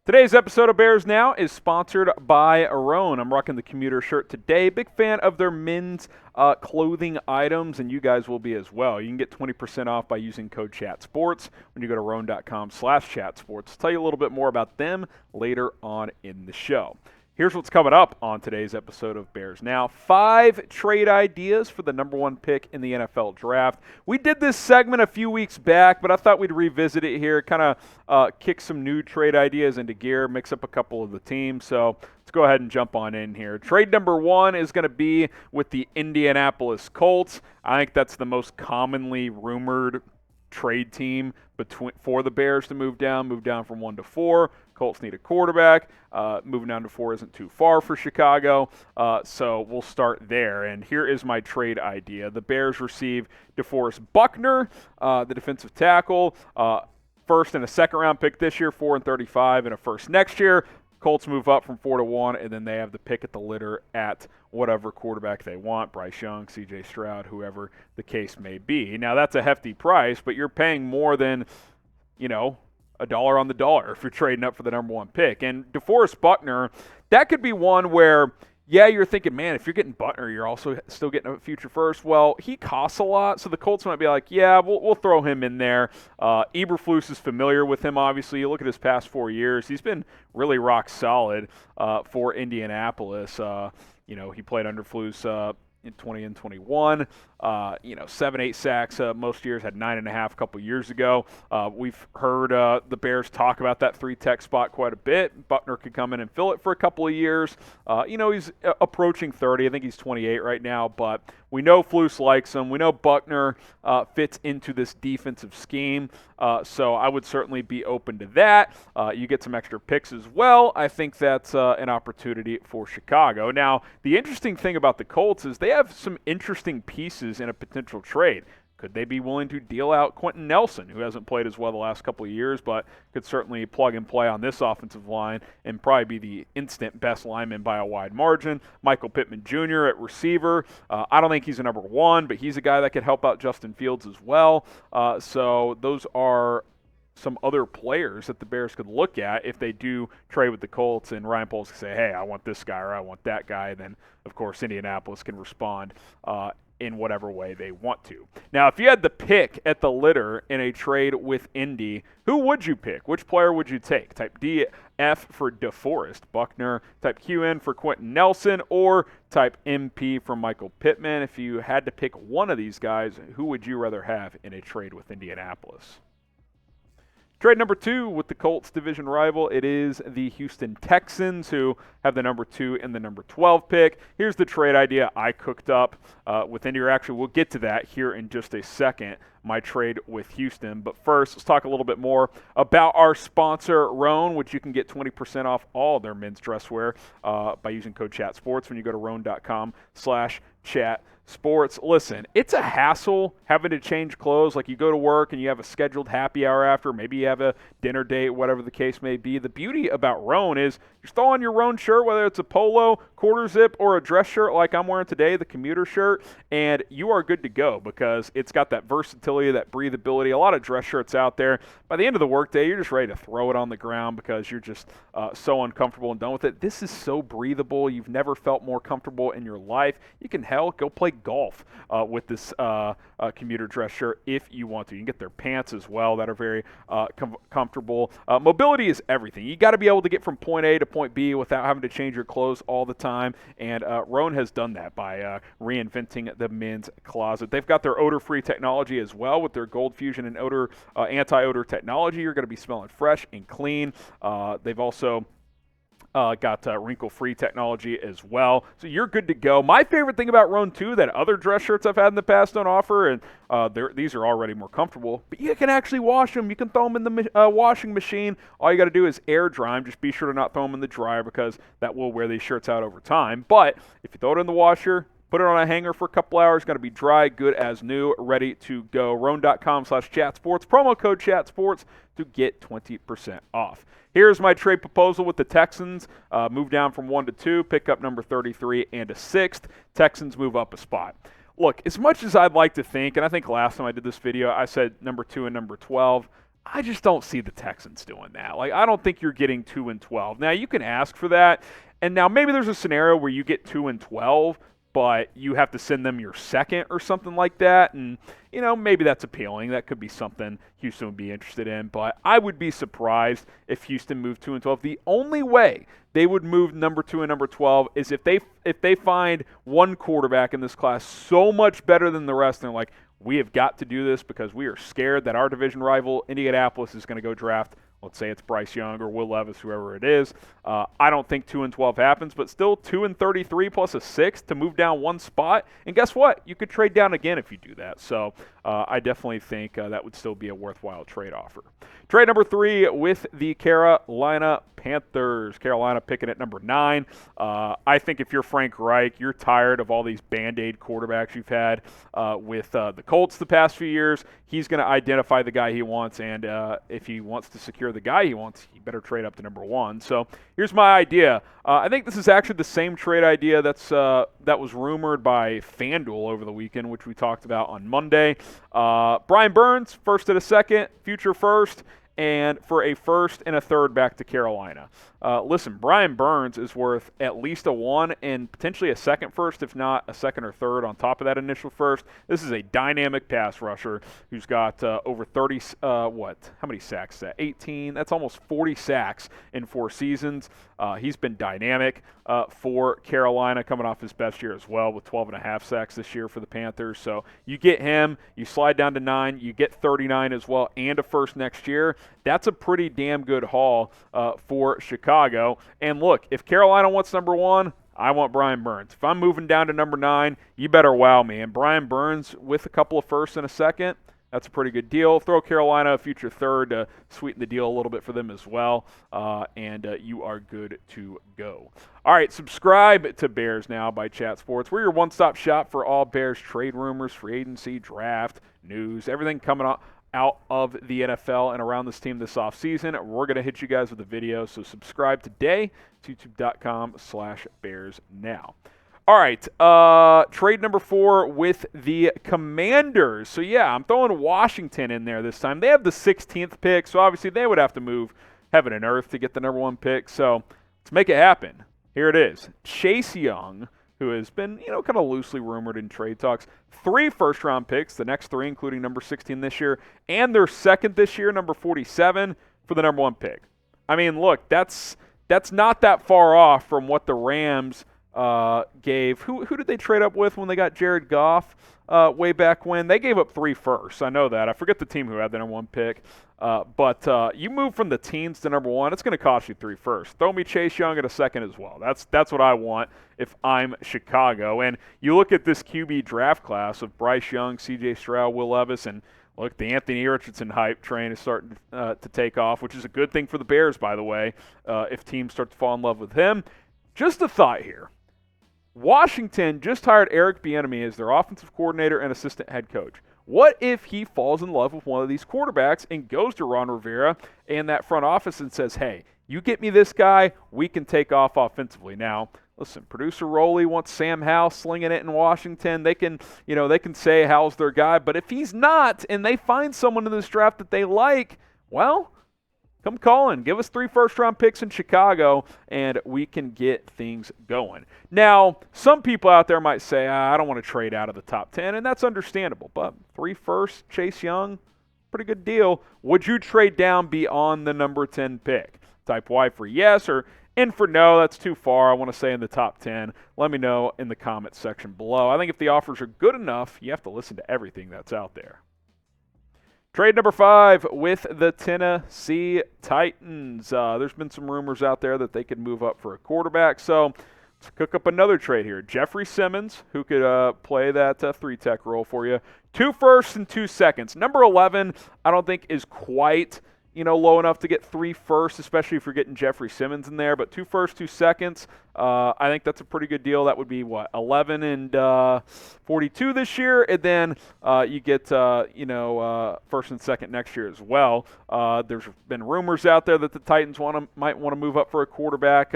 Today's episode of Bears Now is sponsored by Roan. I'm rocking the commuter shirt today. Big fan of their men's clothing items, and you guys will be as well. You can get 20% off by using code ChatSports when you go to roan.com/chatsports. I'll tell you a little bit more about them later on in the show. Here's what's coming up on today's episode of Bears Now. 5 trade ideas for the number 1 pick in the NFL draft. We did this segment a few weeks back, but I thought we'd revisit it here, kind of kick some new trade ideas into gear, mix up a couple of the teams. So let's go ahead and jump on in here. Trade number 1 is going to be with the Indianapolis Colts. I think that's the most commonly rumored trade team for the Bears to move down from 1 to 4. Colts need a quarterback. Moving down to 4 isn't too far for Chicago, so we'll start there. And here is my trade idea. The Bears receive DeForest Buckner, the defensive tackle, first and a second-round pick this year, 4 and 35, and a first next year. Colts move up from 4 to 1, and then they have the pick at the litter at whatever quarterback they want, Bryce Young, C.J. Stroud, whoever the case may be. Now, that's a hefty price, but you're paying more than, a dollar on the dollar if you're trading up for the number 1 pick. And DeForest Buckner, that could be one where, you're thinking, man, if you're getting Buckner, you're also still getting a future first. Well, he costs a lot, so the Colts might be like, we'll throw him in there. Eberflus is familiar with him, obviously. You look at his past 4 years. He's been really rock solid for Indianapolis. He played under Flus in 20 and 21, 7-8 sacks most years, had 9.5 a couple years ago. We've heard the Bears talk about that 3-tech spot quite a bit. Buckner could come in and fill it for a couple of years. He's approaching 30. I think he's 28 right now, but we know Flus likes him. We know Buckner fits into this defensive scheme, so I would certainly be open to that. You get some extra picks as well. I think that's an opportunity for Chicago. Now, the interesting thing about the Colts is they have some interesting pieces in a potential trade. Could they be willing to deal out Quentin Nelson, who hasn't played as well the last couple of years, but could certainly plug and play on this offensive line and probably be the instant best lineman by a wide margin? Michael Pittman Jr. at receiver. I don't think he's a number 1, but he's a guy that could help out Justin Fields as well. So those are some other players that the Bears could look at if they do trade with the Colts, and Ryan Poles can say, hey, I want this guy or I want that guy. And then, of course, Indianapolis can respond in whatever way they want to. Now, if you had the pick at the litter in a trade with Indy, who would you pick? Which player would you take? Type DF for DeForest Buckner, type QN for Quentin Nelson, or type MP for Michael Pittman. If you had to pick one of these guys, who would you rather have in a trade with Indianapolis? Trade number 2 with the Colts division rival, it is the Houston Texans, who have the number 2 and the number 12 pick. Here's the trade idea I cooked up with Indy. Actually, we'll get to that here in just a second, my trade with Houston. But first, let's talk a little bit more about our sponsor, Roan, which you can get 20% off all their men's dress wear by using code ChatSports when you go to roan.com/chat. Sports. Listen, it's a hassle having to change clothes. Like, you go to work and you have a scheduled happy hour after, maybe you have a dinner date, whatever the case may be. The beauty about Roan is you're still on your Roan shirt, whether it's a polo, quarter zip, or a dress shirt like I'm wearing today, the commuter shirt, and you are good to go because it's got that versatility, that breathability. A lot of dress shirts out there, by the end of the workday, you're just ready to throw it on the ground because you're just so uncomfortable and done with it. This is so breathable. You've never felt more comfortable in your life. You can go play golf with this commuter dress shirt if you want to. You can get their pants as well that are very comfortable. Mobility is everything. You got to be able to get from point A to point B without having to change your clothes all the time, and Roan has done that by reinventing the men's closet. They've got their odor-free technology as well with their Gold Fusion and odor anti-odor technology. You're going to be smelling fresh and clean. They've also got wrinkle-free technology as well. So you're good to go. My favorite thing about Roan 2 that other dress shirts I've had in the past don't offer, and these are already more comfortable, but you can actually wash them. You can throw them in the washing machine. All you got to do is air dry them. Just be sure to not throw them in the dryer because that will wear these shirts out over time. But if you throw it in the washer, put it on a hanger for a couple hours, going to be dry, good as new, ready to go. Roan.com/chatsports, promo code chatsports to get 20% off. Here's my trade proposal with the Texans. Move down from 1 to 2, pick up number 33 and a 6th. Texans move up a spot. Look, as much as I'd like to think, and I think last time I did this video, I said number 2 and number 12, I just don't see the Texans doing that. Like, I don't think you're getting 2-12. Now, you can ask for that, and now maybe there's a scenario where you get 2-12, but you have to send them your second or something like that, and, maybe that's appealing. That could be something Houston would be interested in, but I would be surprised if Houston moved 2-12. The only way they would move number 2 and number 12 is if they find one quarterback in this class so much better than the rest, and they're like, we have got to do this because we are scared that our division rival, Indianapolis, is going to go draft, let's say it's Bryce Young or Will Levis, whoever it is. I don't think 2-12 happens, but still 2-33 plus a 6 to move down one spot. And guess what? You could trade down again if you do that. So I definitely think that would still be a worthwhile trade offer. Trade number 3 with the Carolina Panthers. Carolina picking at number 9. I think if you're Frank Reich, you're tired of all these Band-Aid quarterbacks you've had with the Colts the past few years. He's going to identify the guy he wants, and if he wants to secure the guy he wants, he better trade up to number 1. So here's my idea. I think this is actually the same trade idea that was rumored by FanDuel over the weekend, which we talked about on Monday. Brian Burns, first and a second, future first, and for a first and a third back to Carolina. Listen, Brian Burns is worth at least a 1 and potentially a second first, if not a second or third on top of that initial first. This is a dynamic pass rusher who's got over 30, how many sacks is that? 18. That's almost 40 sacks in 4 seasons. He's been dynamic for Carolina, coming off his best year as well with 12.5 sacks this year for the Panthers. So you get him, you slide down to 9, you get 39 as well, and a first next year. That's a pretty damn good haul for Chicago. And look, if Carolina wants number 1, I want Brian Burns. If I'm moving down to number 9, you better wow me. And Brian Burns with a couple of firsts and a second, that's a pretty good deal. Throw Carolina a future third to sweeten the deal a little bit for them as well, and you are good to go. All right, subscribe to Bears Now by Chat Sports. We're your one-stop shop for all Bears trade rumors, free agency, draft, news, everything coming out of the NFL and around this team this offseason. We're going to hit you guys with a video, so subscribe today to youtube.com/BearsNow. All right, trade number 4 with the Commanders. So, yeah, I'm throwing Washington in there this time. They have the 16th pick, so obviously they would have to move heaven and earth to get the number 1 pick. So let's make it happen. Here it is. Chase Young, who has been, kind of loosely rumored in trade talks. 3 first-round picks, the next 3 including number 16 this year, and their second this year, number 47, for the number 1 pick. I mean, look, that's not that far off from what the Rams gave. Who did they trade up with when they got Jared Goff way back when? They gave up 3 firsts. I know that. I forget the team who had the number 1 pick. But you move from the teens to number 1, it's going to cost you 3 firsts. Throw me Chase Young at a second as well. That's what I want if I'm Chicago. And you look at this QB draft class of Bryce Young, C.J. Stroud, Will Levis, and look, the Anthony Richardson hype train is starting to take off, which is a good thing for the Bears, by the way, if teams start to fall in love with him. Just a thought here. Washington just hired Eric Bieniemy as their offensive coordinator and assistant head coach. What if he falls in love with one of these quarterbacks and goes to Ron Rivera and that front office and says, hey, you get me this guy, we can take off offensively. Now, listen, producer Rowley wants Sam Howell slinging it in Washington. They can say Howell's their guy, but if he's not and they find someone in this draft that they like, well, come calling. Give us 3 first-round picks in Chicago, and we can get things going. Now, some people out there might say, I don't want to trade out of the top 10, and that's understandable. But 3 firsts, Chase Young, pretty good deal. Would you trade down beyond the number 10 pick? Type Y for yes, or N for no. That's too far. I want to say in the top 10. Let me know in the comments section below. I think if the offers are good enough, you have to listen to everything that's out there. Trade number 5 with the Tennessee Titans. There's been some rumors out there that they could move up for a quarterback. So let's cook up another trade here. Jeffery Simmons, who could play that 3-tech role for you. 2 firsts and 2 seconds. Number 11, I don't think is quite low enough to get 3 firsts, especially if you're getting Jeffery Simmons in there. But 2 firsts, 2 seconds, I think that's a pretty good deal. That would be, 11 and 42 this year, and then you get, first and second next year as well. There's been rumors out there that the Titans might want to move up for a quarterback.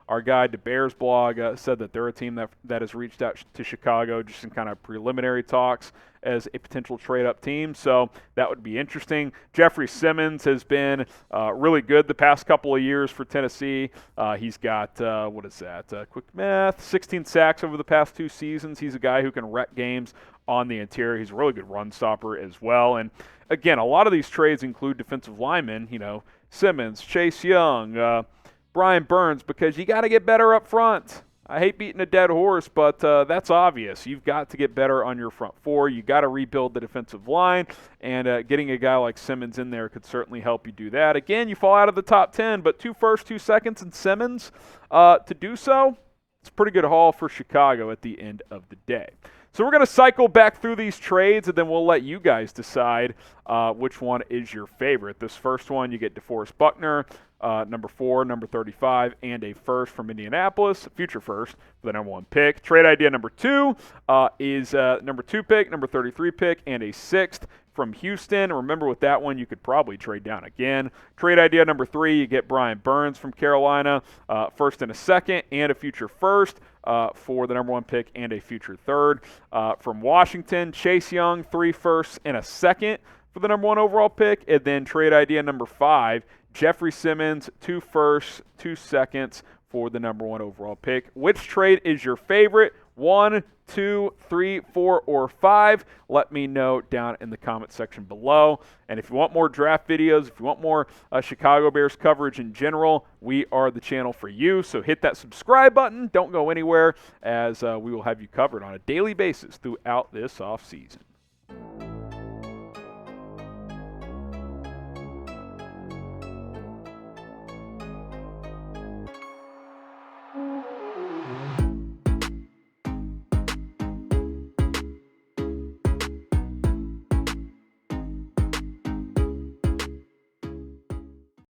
Our guy, the Bears blog, said that they're a team that has reached out to Chicago just in kind of preliminary talks as a potential trade-up team, so that would be interesting. Jeffery Simmons has been really good the past couple of years for Tennessee. He's got, quick math, 16 sacks over the past 2 seasons. He's a guy who can wreck games on the interior. He's a really good run stopper as well. And, again, a lot of these trades include defensive linemen, Simmons, Chase Young, Brian Burns, because you got to get better up front. I hate beating a dead horse, but that's obvious. You've got to get better on your front four. You got to rebuild the defensive line, and getting a guy like Simmons in there could certainly help you do that. Again, you fall out of the top 10, but 2 firsts, 2 seconds, and Simmons to do so, it's a pretty good haul for Chicago at the end of the day. So we're going to cycle back through these trades, and then we'll let you guys decide which one is your favorite. This first one, you get DeForest Buckner, number 4, number 35, and a first from Indianapolis, future first for the number 1 pick. Trade idea number 2 is number 2 pick, number 33 pick, and a 6th from Houston. Remember, with that one, you could probably trade down again. Trade idea number 3, you get Brian Burns from Carolina, first and a second, and a future first for the number 1 pick and a future third. From Washington, Chase Young, 3 firsts and a second for the number 1 overall pick. And then trade idea number 5, Jeffery Simmons, 2 firsts, 2 seconds for the number 1 overall pick. Which trade is your favorite? 1, 2, 3, 4, or 5? Let me know down in the comment section below. And if you want more draft videos, if you want more Chicago Bears coverage in general, we are the channel for you. So hit that subscribe button. Don't go anywhere, as we will have you covered on a daily basis throughout this offseason.